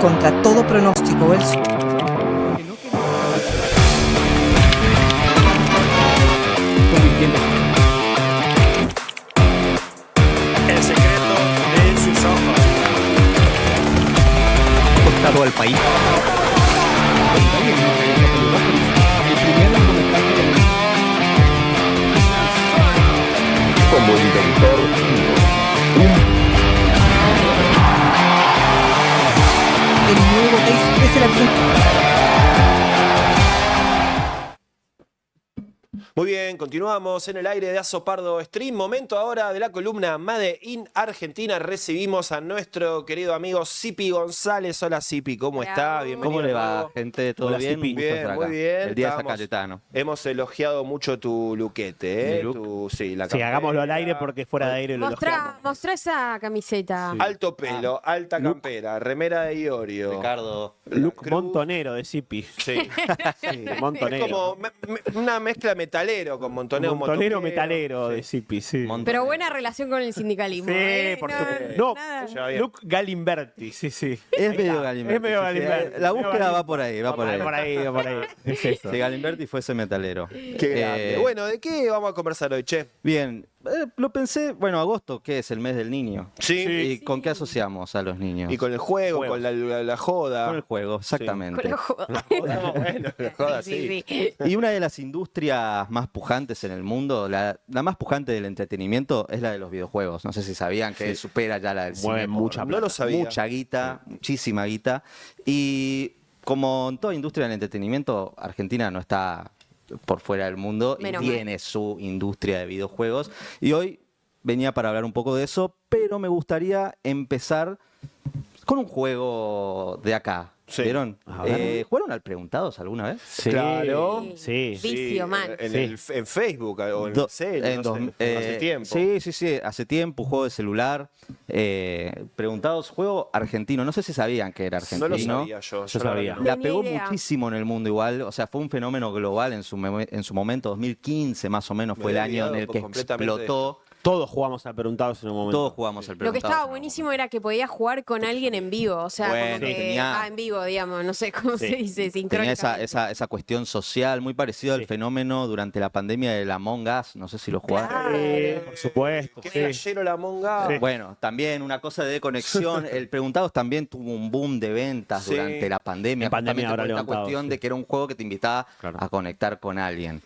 Contra todo pronóstico, el El secreto de sus ojos. Costado al país. Como director, el nuevo Ace es el avión. Muy bien, continuamos en el aire de Azopardo Stream. Momento ahora de la columna Made in Argentina. Recibimos a nuestro querido amigo Zipi González. Hola Zipi, ¿cómo está? Bienvenido. ¿cómo le de va, nuevo. gente? ¿Todo Hola, bien? Zipi. Un gusto Bien, estar muy acá. bien. El día de San Estábamos- Cayetano. Hemos elogiado mucho tu luquete, ¿eh? Mi look. Sí, la Sí, campera. hagámoslo al aire porque fuera de aire lo elogiamos. Mostrá esa camiseta. Sí. Alto pelo, alta campera, remera de Iorio. Ricardo. Look Cruz. montonero de Zipi. Sí. Sí, Es montonero. como una mezcla metalero con montonero. Montonero motoquero. metalero de Zipi, sí. Pero buena relación con el sindicalismo. Sí, por supuesto. No, nada. Se lleva bien. Look Galimberti, sí, sí. Es medio Galimberti. Es medio sí, sí. Galimberti. La búsqueda va por ahí, va por ahí. Va por ahí. Es eso. Si Galimberti fuese metalero. Qué grande. Bueno, ¿de qué vamos a conversar hoy, che? Bien, lo pensé, bueno, agosto, que es el mes del niño. Sí. ¿Y con qué asociamos a los niños? Y con el juego, Juegos. con la joda. Con el juego, Con exactamente. la joda. No, bueno, la joda, sí. Y una de las industrias más pujantes en el mundo, la más pujante del entretenimiento, es la de los videojuegos. No sé si sabían que supera ya la del cine. Mueven por mucha No lo sabía. mucha guita, muchísima guita. Y como en toda industria del entretenimiento, Argentina no está por fuera del mundo Menos y mal. tiene su industria de videojuegos. Y hoy venía para hablar un poco de eso, pero me gustaría empezar con un juego de acá. Sí. ¿Vieron? A ver. ¿Jugaron al Preguntados alguna vez? Sí. Claro. Sí. Vicio, mal. En Facebook o en Do- cel, en no dos- sé, hace tiempo. Sí, hace tiempo, juego de celular. Preguntados, juego argentino. No sé si sabían que era No argentino. lo sabía yo. Yo la verdad sabía. que no. La Ni pegó idea. muchísimo en el mundo igual, o sea, fue un fenómeno global en su momento, 2015 más o menos Me fue el había año en el olvidado que completamente de explotó. Todos jugamos a Preguntados en un momento. Todos jugamos al Lo que Preguntados. estaba buenísimo era que podías jugar con alguien en vivo. O sea, Bueno, como que. tenía- En vivo, digamos. No sé cómo Sí. se dice. Tenía Sincrónicamente. esa cuestión social muy parecida al Sí. fenómeno durante la pandemia del Among Us, no sé si lo jugaron. Claro. Por supuesto. Qué Sí. flashero la monga. Sí. Bueno, también una cosa de conexión. El Preguntados también tuvo un boom de ventas Sí. durante la pandemia. En pandemia justamente habrá por esta levantado, cuestión sí. de que era un juego que te invitaba Claro. a conectar con alguien.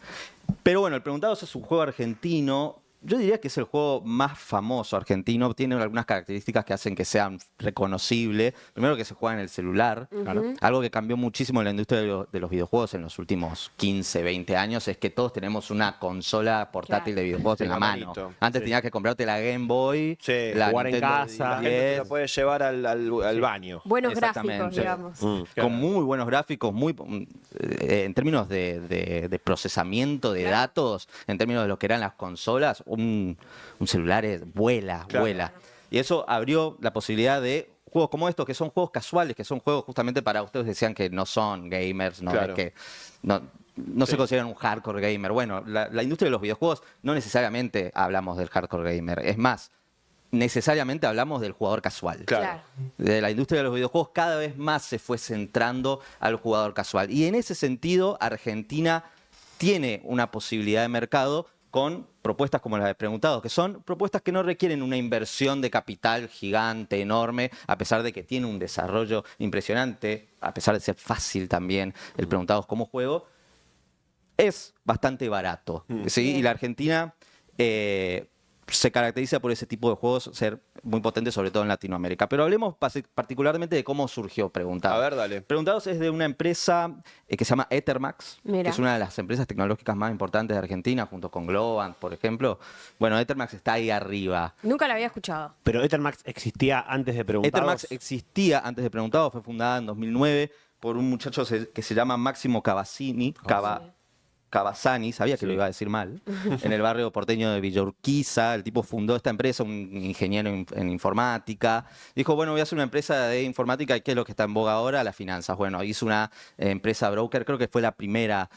Pero bueno, el Preguntados es un juego argentino. Yo diría que es el juego más famoso argentino. Tiene algunas características que hacen que sea reconocible. Primero que se juega en el celular. Claro. Algo que cambió muchísimo en la industria de los videojuegos en los últimos 15, 20 años es que todos tenemos una consola portátil Claro. de videojuegos en la la mano. manito. Antes Sí. tenías que comprarte la Game Boy, Sí. la Jugar en Nintendo casa. La gente se 10, la puede llevar al baño. Buenos Exactamente. gráficos, digamos. Claro. con muy buenos gráficos, en términos de procesamiento de datos, en términos de lo que eran las consolas, un celular vuela, Claro. vuela. Y eso abrió la posibilidad de juegos como estos, que son juegos casuales, que son juegos justamente para ustedes decían que no son gamers, ¿no? Claro. Es que no se consideran un hardcore gamer. Bueno, la industria de los videojuegos no necesariamente hablamos del hardcore gamer. Es más, necesariamente hablamos del jugador casual. Claro. De la industria de los videojuegos cada vez más se fue centrando al jugador casual. Y en ese sentido, Argentina tiene una posibilidad de mercado con propuestas como las de Preguntados, que son propuestas que no requieren una inversión de capital gigante, enorme, a pesar de que tiene un desarrollo impresionante, a pesar de ser fácil también el Preguntados como juego, es bastante barato. ¿Sí? Y la Argentina se caracteriza por ese tipo de juegos ser muy potente, sobre todo en Latinoamérica. Pero hablemos particularmente de cómo surgió Preguntados. A ver, dale. Preguntados es de una empresa que se llama Ethermax, Mira. que es una de las empresas tecnológicas más importantes de Argentina, junto con Globant, por ejemplo. Bueno, Ethermax está ahí arriba. Nunca la había escuchado. Pero Ethermax existía antes de Preguntados. Ethermax existía antes de Preguntados, fue fundada en 2009 por un muchacho que se llama Máximo Cavazzini, Cavazzani, sabía que lo iba a decir mal, en el barrio porteño de Villa Urquiza. El tipo fundó esta empresa, un ingeniero en informática. Dijo, bueno, voy a hacer una empresa de informática. ¿Y qué es lo que está en boga ahora? Las finanzas. Bueno, hizo una empresa broker, creo que fue la primera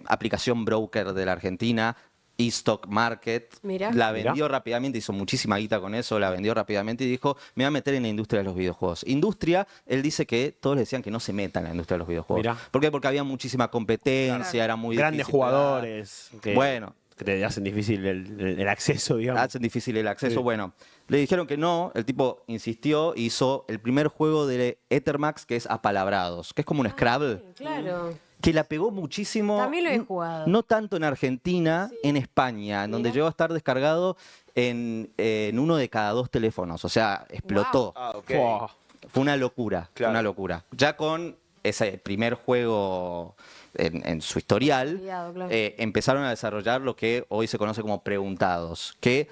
aplicación broker de la Argentina. eStock Market. Mirá. La vendió rápidamente, hizo muchísima guita con eso, la vendió rápidamente y dijo, me voy a meter en la industria de los videojuegos. Industria, él dice que todos le decían que no se meta en la industria de los videojuegos. Mirá. ¿Por qué? Porque había muchísima competencia, era muy Grandes difícil pegar. jugadores que, Bueno. que te hacen difícil el acceso, digamos. Hacen difícil el acceso. Sí. Bueno, le dijeron que no, el tipo insistió, hizo el primer juego de Ethermax que es Apalabrados, que es como un Scrabble, Claro. que la pegó muchísimo. También lo he jugado. No tanto en Argentina, en España, en donde Mira. llegó a estar descargado en 1 de cada 2 teléfonos. O sea, explotó. Ah, ok. Fua. Fue una locura, Claro. una locura. Ya con ese primer juego en su historial, Consolidado, claro. empezaron a desarrollar lo que hoy se conoce como Preguntados, que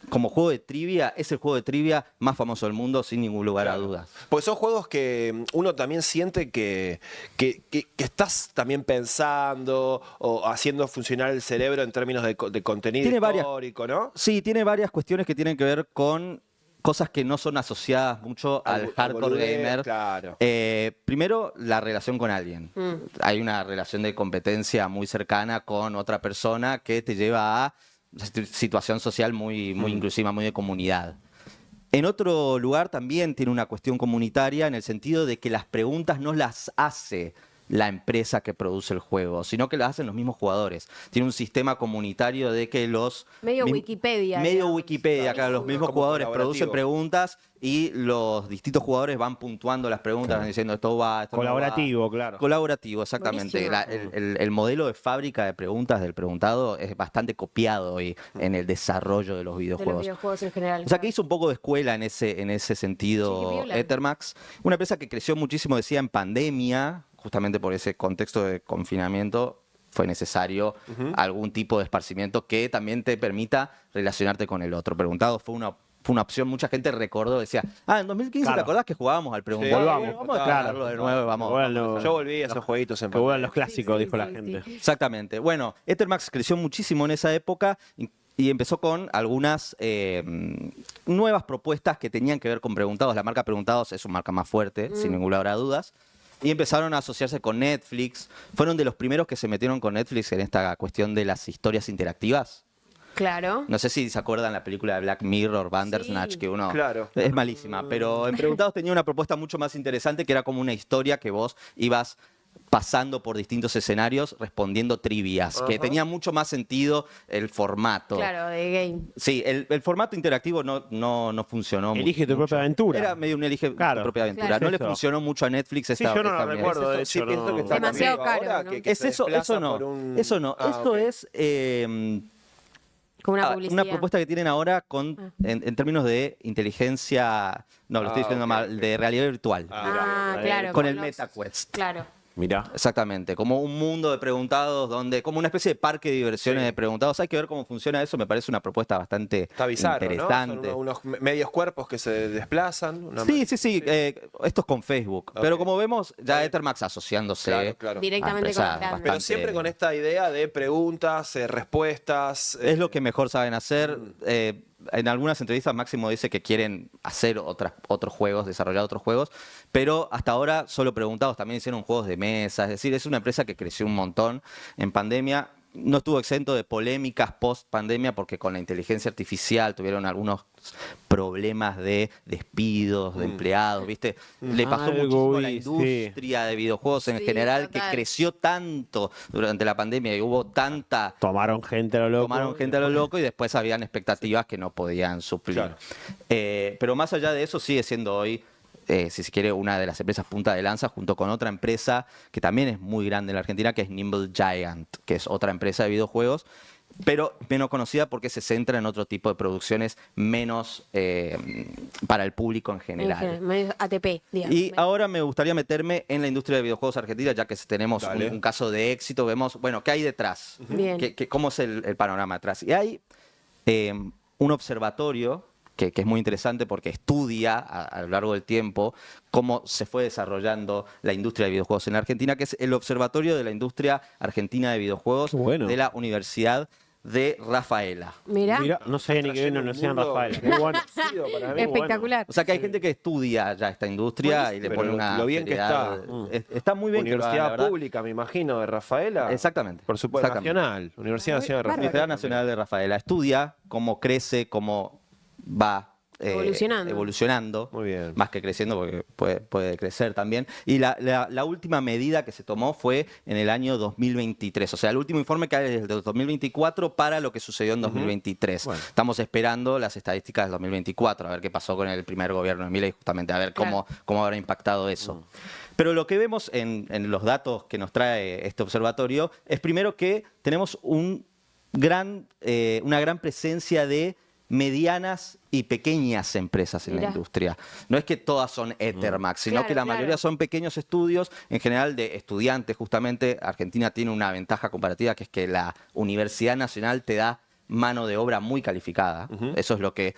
como juego de trivia es el juego de trivia más famoso del mundo, sin ningún lugar a dudas. Pues son juegos que uno también siente que estás también pensando o haciendo funcionar el cerebro en términos de contenido Tiene varias- histórico, ¿no? Sí, tiene varias cuestiones que tienen que ver con cosas que no son asociadas mucho al hardcore boludeo, gamer. Claro. Primero, la relación con alguien. Hay una relación de competencia muy cercana con otra persona que te lleva a una situación social muy inclusiva, muy de comunidad. En otro lugar también tiene una cuestión comunitaria en el sentido de que las preguntas no las hace la empresa que produce el juego, sino que las hacen los mismos jugadores. Tiene un sistema comunitario de que los... Medio mim- Wikipedia, Medio digamos. Wikipedia, claro. Los mismos Como jugadores colaborativo. producen preguntas y los distintos jugadores van puntuando las preguntas, van diciendo esto va, esto no va. Colaborativo, claro. Colaborativo, exactamente. Buenísimo. El modelo de fábrica de preguntas del preguntado es bastante copiado hoy en el desarrollo de los De los videojuegos. videojuegos en general. O sea que hizo un poco de escuela en ese Sí, sentido qué piola. Ethermax. Una empresa que creció muchísimo, decía, en pandemia, justamente por ese contexto de confinamiento. Fue necesario algún tipo de esparcimiento que también te permita relacionarte con el otro. Preguntado fue una opción, mucha gente recordó, decía, en 2015 Claro. ¿te acordás que jugábamos al preguntado? Volvamos. Vamos a Claro. descargarlo de nuevo, vamos. Bueno, Yo volví a esos jueguitos en que vuelvan los pandemia. clásicos, Sí, dijo la sí, gente. sí. Exactamente. Bueno, Ethermax creció muchísimo en esa época y empezó con algunas nuevas propuestas que tenían que ver con Preguntados. La marca Preguntados es su marca más fuerte, sin ninguna lugar a dudas. Y empezaron a asociarse con Netflix. Fueron de los primeros que se metieron con Netflix en esta cuestión de las historias interactivas. Claro. No sé si se acuerdan la película de Black Mirror, Bandersnatch, Sí. que uno... Claro. Es malísima, pero en Preguntados tenía una propuesta mucho más interesante que era como una historia que vos ibas pasando por distintos escenarios respondiendo trivias, que tenía mucho más sentido el formato. Claro, de game. Sí, el formato interactivo no funcionó Elige tu mucho. propia aventura. Era medio un elige Claro. tu propia aventura. Claro. No le Eso. funcionó mucho a Netflix esta yo no la esta vez. recuerdo, de Sí, hecho, pienso no. que está Demasiado cambiando caro, ahora, ¿no? que Es se eso desplaza no. por un- Eso no. Ah, Esto ok. es Como una publicidad. una propuesta que tienen ahora con en términos de inteligencia, no, lo estoy diciendo ok, mal, ok. de realidad virtual. Claro. Con el los- MetaQuest. Claro. Mirá. Exactamente, como un mundo de preguntados, donde como una especie de parque de diversiones Sí. de preguntados. Hay que ver cómo funciona eso, me parece una propuesta bastante Está bizarro, ¿no? interesante. Son unos medios cuerpos que se desplazan. Sí, esto es con Facebook. Ok. Pero como vemos, ya Bien. Ethermax asociándose Claro, claro. Directamente a con empresas las grandes. Pero bastante- siempre con esta idea de preguntas, respuestas. Es lo que mejor saben hacer. En algunas entrevistas Máximo dice que quieren hacer otros juegos, desarrollar otros juegos, pero hasta ahora solo Preguntados. También hicieron juegos de mesa, es decir, es una empresa que creció un montón en pandemia. No estuvo exento de polémicas post pandemia porque con la inteligencia artificial tuvieron algunos problemas de despidos de empleados, ¿viste? Le pasó Algo muchísimo a la vi, sí. industria de videojuegos en Sí, general, total. que creció tanto durante la pandemia y hubo tanta Tomaron gente a lo loco. tomaron gente a lo loco y después habían expectativas que no podían suplir. Claro. Pero más allá de eso, sigue siendo hoy, si se quiere, una de las empresas punta de lanza, junto con otra empresa que también es muy grande en la Argentina, que es Nimble Giant, que es otra empresa de videojuegos, pero menos conocida porque se centra en otro tipo de producciones menos para el público en general. Medio ATP, digamos. Y ahora me gustaría meterme en la industria de videojuegos argentina, ya que tenemos Dale. un caso de éxito. Vemos, bueno, ¿qué hay detrás? Bien. ¿Cómo es el panorama detrás? Y hay un observatorio que es muy interesante porque estudia a lo largo del tiempo cómo se fue desarrollando la industria de videojuegos en la Argentina, que es el Observatorio de la Industria Argentina de Videojuegos Qué bueno. de la Universidad de Rafaela. Mirá, Mira, no sabía ni que Trayendo no un decían mundo Rafael. Qué bueno. conocido para mí. espectacular. O sea que hay gente que estudia ya esta industria y le Pero pone una lo bien que seriedad. Está muy bien que lo hagan, la Universidad verdad. Pública, me imagino, de Rafaela. Exactamente. Por supuesto, Exactamente. Nacional. Universidad Nacional de Rafaela. Universidad Nacional de Rafaela. Estudia cómo crece, cómo va evolucionando. Muy bien. Más que creciendo, porque puede crecer también. Y la última medida que se tomó fue en el año 2023. O sea, el último informe que hay es del 2024 para lo que sucedió en 2023. Bueno. Estamos esperando las estadísticas del 2024, a ver qué pasó con el primer gobierno de Milei, justamente a ver cómo habrá impactado eso. Pero lo que vemos en los datos que nos trae este observatorio es primero que tenemos una gran presencia de medianas y pequeñas empresas en la Mirá. industria. No es que todas son Ethermax, sino Claro, que la claro. mayoría son pequeños estudios, en general de estudiantes justamente. Argentina tiene una ventaja comparativa que es que la Universidad Nacional te da mano de obra muy calificada. Eso es lo que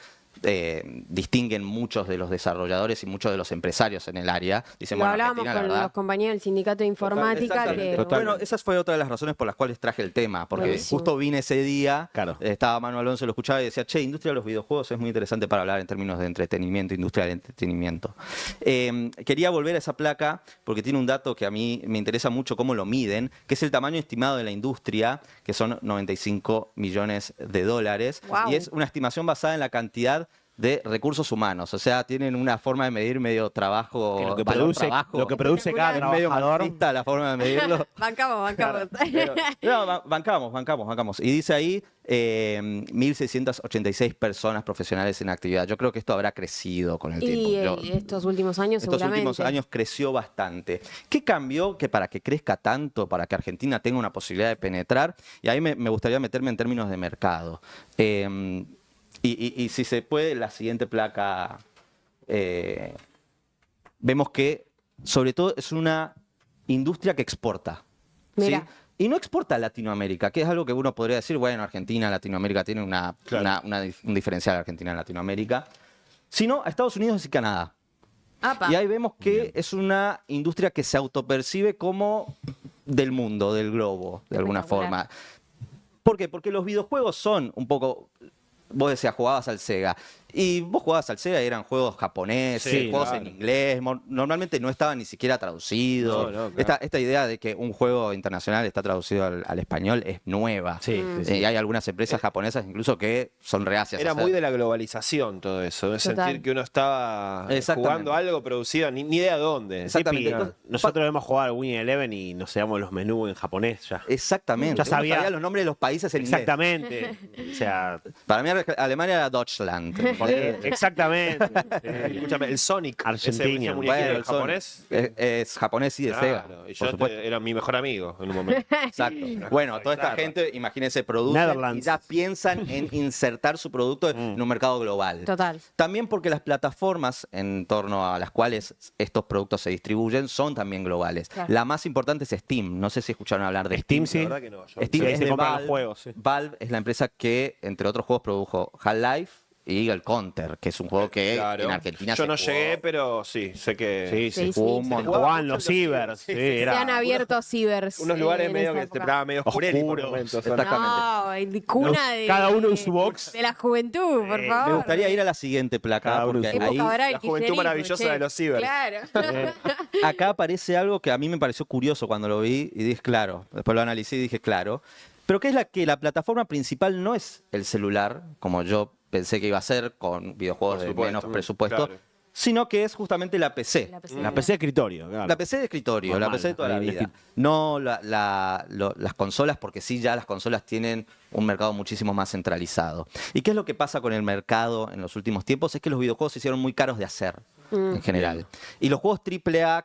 distinguen muchos de los desarrolladores y muchos de los empresarios en el área. Dicen, Lo bueno, hablábamos Argentina, la con verdad, los compañeros del sindicato de informática. Exactamente. Que, Bueno, esa fue otra de las razones por las cuales traje el tema, porque Buenísimo. justo vine ese día, Claro. estaba Manu Alonso, lo escuchaba y decía, che, industria de los videojuegos es muy interesante para hablar en términos de entretenimiento, industria del entretenimiento. Quería volver a esa placa porque tiene un dato que a mí me interesa mucho cómo lo miden, que es el tamaño estimado de la industria, que son 95 millones de dólares, Guau. y es una estimación basada en la cantidad de recursos humanos. O sea, tienen una forma de medir medio trabajo, Que valor trabajo. lo que produce cada Es medio trabajador. marxista la forma de medirlo. bancamos. Pero- no, bancamos. Y dice ahí 1.686 personas profesionales en actividad. Yo creo que esto habrá crecido con el Y tiempo. estos últimos años Estos seguramente. últimos años creció bastante. ¿Qué cambió que para que crezca tanto, para que Argentina tenga una posibilidad de penetrar? Y ahí me gustaría meterme en términos de mercado. Y si se puede, la siguiente placa, vemos que sobre todo es una industria que exporta. ¿sí? Mira. Y no exporta a Latinoamérica, que es algo que uno podría decir, bueno, Argentina, Latinoamérica tiene un diferencial Argentina en Latinoamérica, sino a Estados Unidos y Canadá. Apa. Y ahí vemos que es una industria que se autopercibe como del mundo, del globo, de alguna Espectacular. forma. ¿Por qué? Porque los videojuegos son un poco... Vos decías, jugabas al Sega. Y vos jugabas al Sega y eran juegos japoneses, Sí, juegos claro. en inglés. Normalmente no estaban ni siquiera traducidos. No, claro. Esta idea de que un juego internacional está traducido al español es nueva. Sí, sí, sí. Y hay algunas empresas japonesas incluso que son reacias. Era a hacer. muy de la globalización todo eso, de Total. sentir que uno estaba Exactamente. jugando algo producido, ni idea dónde. Exactamente. Sí, nosotros hemos jugado al Win Eleven y nos sabemos los menús en japonés ya. Exactamente. Ya Uno sabía. los nombres de los países en inglés. Exactamente. O sea, Para mí Alemania era Deutschland. exactamente. Sí. Escúchame, el Sonic, Argentina. ese muñequito Bueno, en japonés. Es japonés y de Sega. Claro, y por yo supuesto. era mi mejor amigo en un momento. Exacto. Bueno, toda esta gente, imagínense, producen y Netherlands. ya piensan en insertar su producto en un mercado global. Total. También porque las plataformas en torno a las cuales estos productos se distribuyen son también globales. Claro. La más importante es Steam. No sé si escucharon hablar de Steam, La sí. verdad que no. Yo- Steam Sí, es se de compran los Valve. juegos, sí. Valve es la empresa que, entre otros juegos, produjo Half-Life y el Counter, que es un juego que Claro. en Argentina Yo se no jugó. llegué, pero sí, sé que Sí, Sí, sí. sí. jugó un Se montón. Jugaban los cibers. Sí, Se era. han abierto cibers. unos lugares en medio esa que te época. estaban medio oscureros por Oscuros. momentos. Exactamente. No, el cuna de. Cada uno en su box. De la juventud, por favor. Me gustaría ir a la siguiente placa, Cada uno porque en su Época ahí, dorada del la juventud kirchnerismo, maravillosa che. de los cibers. Claro. acá aparece algo que a mí me pareció curioso cuando lo vi y dije, claro, después lo analicé y dije, claro, pero que es que la plataforma principal no es el celular, como yo pensé que iba a ser con videojuegos Por de supuesto, menos presupuesto, claro. sino que es justamente la PC. La PC. La PC de escritorio, claro. La PC de escritorio, Normal, la PC de toda la ahí vida. No las consolas, porque sí, ya las consolas tienen un mercado muchísimo más centralizado. ¿Y qué es lo que pasa con el mercado en los últimos tiempos? Es que los videojuegos se hicieron muy caros de hacer, en general. Y los juegos AAA,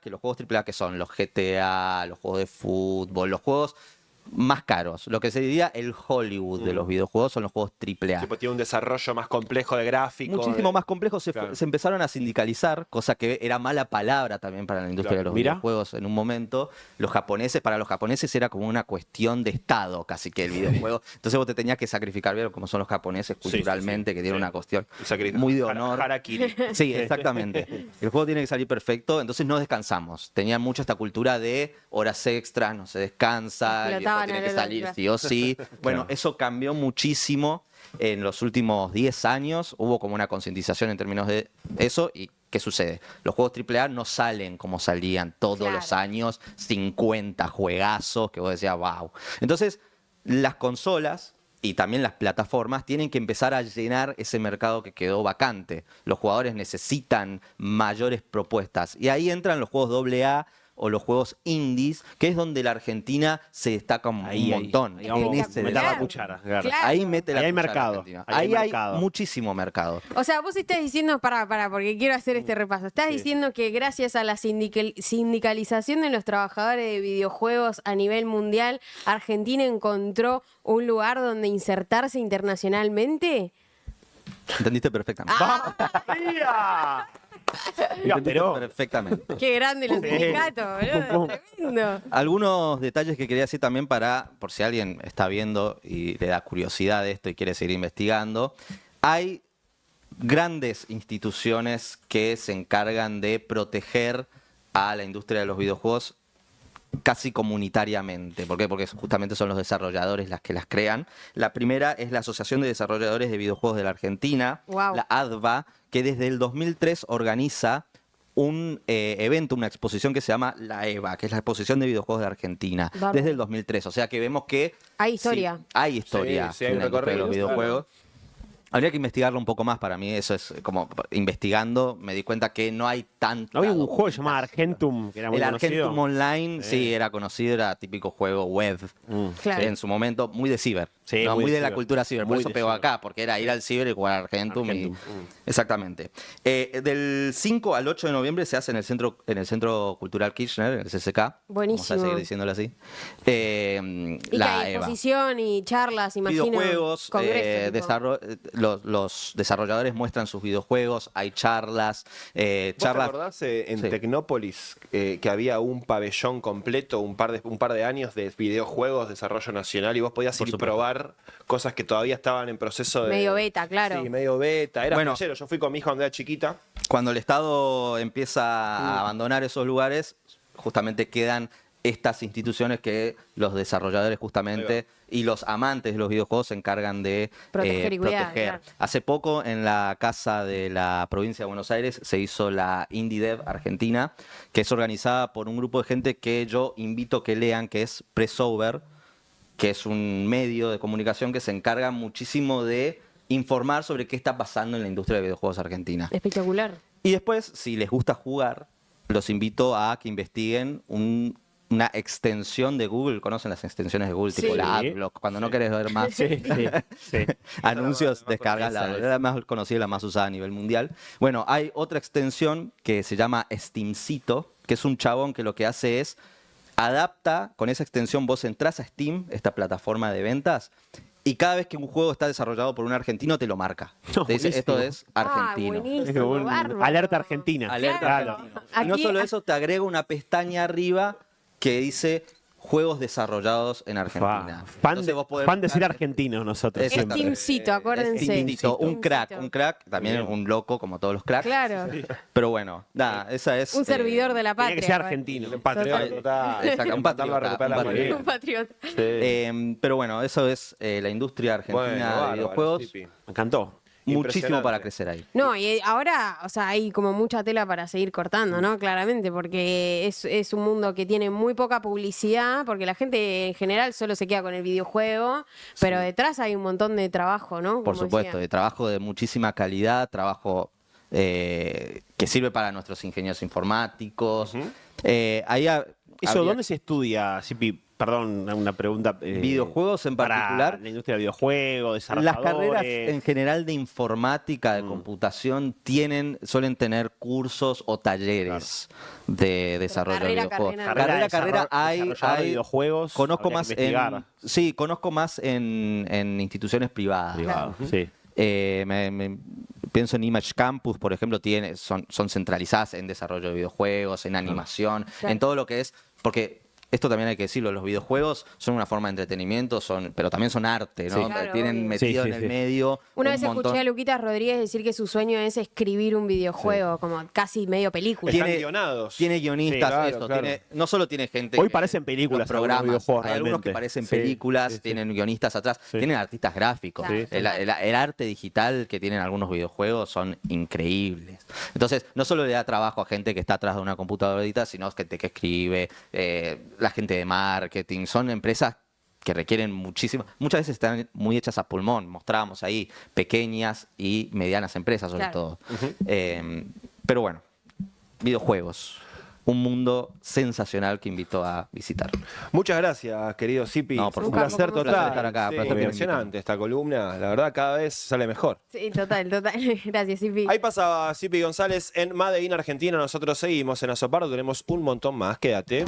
que son los GTA, los juegos de fútbol, los juegos más caros, lo que se diría el Hollywood de los videojuegos son los juegos AAA. Tipo, tiene un desarrollo más complejo de gráfico. Muchísimo de- más complejo, se Claro. empezaron a sindicalizar, cosa que era mala palabra también para la industria Claro. de los Mira. videojuegos en un momento. Para los japoneses era como una cuestión de Estado, casi que el videojuego. Entonces vos te tenías que sacrificar, bien como son los japoneses Sí, sí, culturalmente, sí, que tienen sí. una cuestión El sacrificio. muy de honor. Harakiri. Sí, exactamente. El juego tiene que salir perfecto, entonces no descansamos. Tenían mucho esta cultura de horas extras, no se descansa. Explotaban Estaban tiene en que el salir otro. sí o sí. Bueno, eso cambió muchísimo en los últimos 10 años. Hubo como una concientización en términos de eso. ¿Y qué sucede? Los juegos AAA no salen como salían todos Claro. los años, 50 juegazos que vos decías, wow. Entonces, las consolas y también las plataformas tienen que empezar a llenar ese mercado que quedó vacante. Los jugadores necesitan mayores propuestas. Y ahí entran los juegos AA o los juegos indies, que es donde la Argentina se destaca un montón. Ahí vamos en a ese meter la Claro. cuchara. Claro. Claro. Ahí mete la Ahí hay cuchara mercado. Argentina. Ahí hay Ahí hay mercado. muchísimo mercado. O sea, vos estás diciendo, para, porque quiero hacer este repaso. Estás diciendo que gracias a la sindicalización de los trabajadores de videojuegos a nivel mundial, Argentina encontró un lugar donde insertarse internacionalmente. ¿Entendiste perfectamente? ¡Mía! Entendiste pero- perfectamente. Qué grande los sindicatos, boludo. Tremendo. Algunos detalles que quería decir también por si alguien está viendo y le da curiosidad de esto y quiere seguir investigando. Hay grandes instituciones que se encargan de proteger a la industria de los videojuegos casi comunitariamente. ¿Por qué? Porque justamente son los desarrolladores las que las crean. La primera es la Asociación de Desarrolladores de Videojuegos de la Argentina, Wow. la ADVA, que desde el 2003 organiza un evento, una exposición que se llama la EVA, que es la Exposición de Videojuegos de Argentina, Bárbaro. desde el 2003. O sea que vemos que Hay historia. sí, hay historia Sí, sí, hay en un la industria de los recorrido, videojuegos. Habría que investigarlo un poco más para mí. Eso es como investigando, me di cuenta que no hay tanto. Había un juego llamado Argentum, que era muy El conocido. Argentum Online, sí, era conocido, era típico juego web. Claro. En su momento, muy de ciber. Sí, ¿no? muy Muy de de la ciber. cultura ciber. Por Muy eso de pegó ciber. acá, porque era ir al ciber y jugar Argentum. Argentum. Exactamente. Del 5 al 8 de noviembre se hace en el Centro Cultural Kirchner, el CCK. Buenísimo. Vamos a seguir diciéndolo así. Y que La hay EVA. exposición y charlas, imagino. Videojuegos, congresos, tipo. los desarrolladores muestran sus videojuegos, hay charlas, ¿Vos te charlas. acordás en Sí. Tecnópolis que había un pabellón completo, un par de años de videojuegos, desarrollo nacional, y vos podías Por ir y supuesto. probar cosas que todavía estaban en proceso de... Medio beta, claro. Sí, medio beta. Era Bueno. flashero. Yo fui con mi hija cuando era chiquita. Cuando el Estado empieza a abandonar esos lugares, justamente quedan estas instituciones que los desarrolladores justamente y los amantes de los videojuegos se encargan de Proteger y cuidar, proteger. claro. Hace poco en la casa de la provincia de Buenos Aires se hizo la Indie Dev Argentina, que es organizada por un grupo de gente que yo invito que lean, que es Pressover, que es un medio de comunicación que se encarga muchísimo de informar sobre qué está pasando en la industria de videojuegos argentina. Espectacular. Y después, si les gusta jugar, los invito a que investiguen una extensión de Google. ¿Conocen las extensiones de Google? Sí. Tipo la Sí. AdBlock. Cuando no querés ver más Sí, sí, sí. anuncios, más descargas conocida. la más conocida y la más usada a nivel mundial. Bueno, hay otra extensión que se llama Steamcito, que es un chabón que lo que hace es adapta, con esa extensión vos entrás a Steam, esta plataforma de ventas, y cada vez que un juego está desarrollado por un argentino te lo marca. No, Te dice, esto buenísimo. es argentino. Ah, buenísimo, Es un bárbaro. alerta Argentina. Alerta Claro. argentino. Y no Aquí- solo eso, te agrega una pestaña arriba que dice juegos desarrollados en Argentina. Fan Entonces vos podés de buscar- ser argentinos nosotros. Exacto. siempre. Steamcito, acuérdense. Steamcito, un Steamcito. crack, también Bien. un loco como todos los cracks. Claro. Pero bueno, nada, esa es... Un servidor de la Tenía patria. que ser bueno. argentino. Patriota. Exacto, un patriota, Recuperar la un moneda. patriota. Un patriota. Pero bueno, eso es la industria argentina Bueno, de bárbaro, videojuegos. Sipi. Me encantó. Muchísimo Impresionante. para crecer ahí. No, y ahora, o sea, hay como mucha tela para seguir cortando, ¿no? Claramente, porque es un mundo que tiene muy poca publicidad, porque la gente en general solo se queda con el videojuego, pero detrás hay un montón de trabajo, ¿no? Por Como supuesto, decía. de trabajo de muchísima calidad, trabajo que sirve para nuestros ingenieros informáticos. ¿Eso dónde se estudia, Sipi? Perdón, una pregunta. Videojuegos en para particular. la industria de videojuegos, Las desarrolladores. carreras en general de informática, de computación, suelen tener cursos o talleres de desarrollo carrera, de videojuegos. carrera, Carrera hay desarrollador de videojuegos. conozco habría más que investigar. sí, conozco más en instituciones privadas. Privado, sí. Pienso en Image Campus, por ejemplo, son centralizadas en desarrollo de videojuegos, en animación, Claro. en todo lo que es, porque esto también hay que decirlo, los videojuegos son una forma de entretenimiento, pero también son arte, ¿no? Sí. Claro, Tienen obvio. metido Sí, en sí, el sí. medio Una un vez montón. escuché a Luquitas Rodríguez decir que su sueño es escribir un videojuego, como casi medio película. Están guionados. Tiene guionistas, Sí, claro, esto, claro. no solo tiene gente. Hoy que- parecen películas los programas, algunos videojuegos, hay algunos que realmente. parecen Sí, películas, sí, sí. tienen guionistas atrás, Sí. tienen artistas gráficos. Claro. El arte digital que tienen algunos videojuegos son increíbles. Entonces, no solo le da trabajo a gente que está atrás de una computadorita, sino gente que escribe, la gente de marketing. Son empresas que requieren muchísimo, muchas veces están muy hechas a pulmón. Mostrábamos ahí pequeñas y medianas empresas, sobre Claro. todo. Pero bueno, videojuegos. Un mundo sensacional que invito a visitar. Muchas gracias, querido Zipi. No, por un favor. placer Un placer total. estar acá, Sí, placer que me impresionante esta columna. La verdad, cada vez sale mejor. Sí, total. Gracias, Sipi. Ahí pasaba Zipi González en Made in Argentina. Nosotros seguimos en Azopardo. Tenemos un montón más. Quédate.